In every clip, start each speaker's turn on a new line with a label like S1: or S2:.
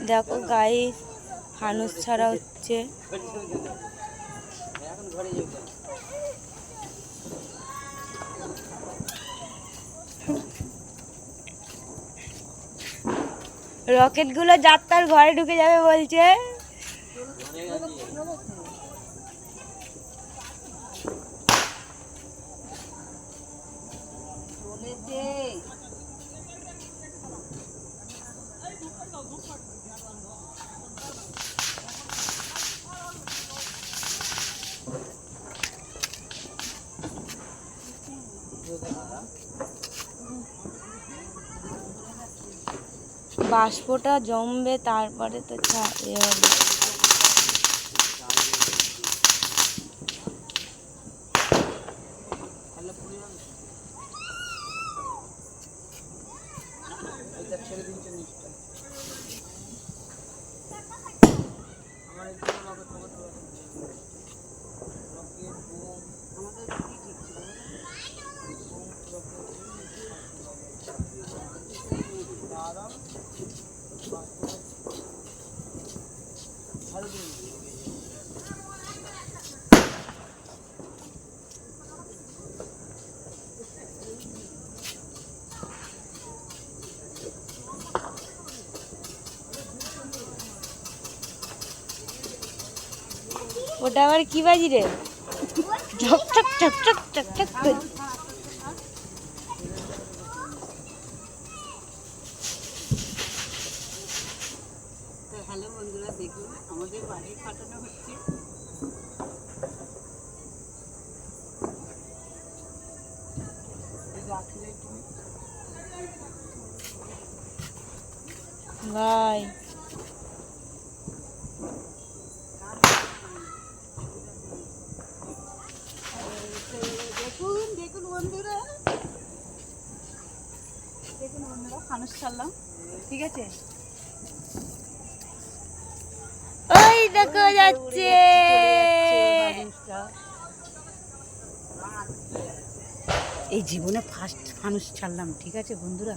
S1: দেখো গাইস, ফানুস ছাড়া হচ্ছে। রকেট গুলো যাত্রার ঘরে ঢুকে যাবে বলছে। বাষ্পটা জমবে, তারপরে তো হবে। ওটা আবার কি বাজি রে? ঝকঝক ঝকঝক ঝকঝক করে।
S2: হ্যালো বন্ধুরা, দেখুন আমাদের বাড়ি ফাটানো হচ্ছে।
S1: ভাই
S2: দেখুন দেখুন বন্ধুরা, দেখুন বন্ধুরা, ফানুস ছাড়লাম, ঠিক আছে।
S1: ওই দেখো যাচ্ছে।
S2: এই জীবনে ফার্স্ট ফানুস ছাড়লাম, ঠিক আছে বন্ধুরা।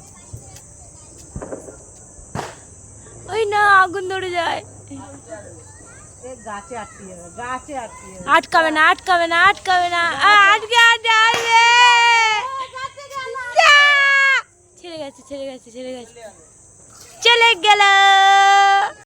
S1: ওই না, আগুন ধরে যায়।
S2: গাছে আটকে যাবে, গাছে আটকে যাবে।
S1: আটকাবে না, আটকাবে না, আটকাবে না। আটকে যাবে। ছেড়ে গেছে, ছেড়ে গেছে, ছেড়ে গেছে, চলে গেল।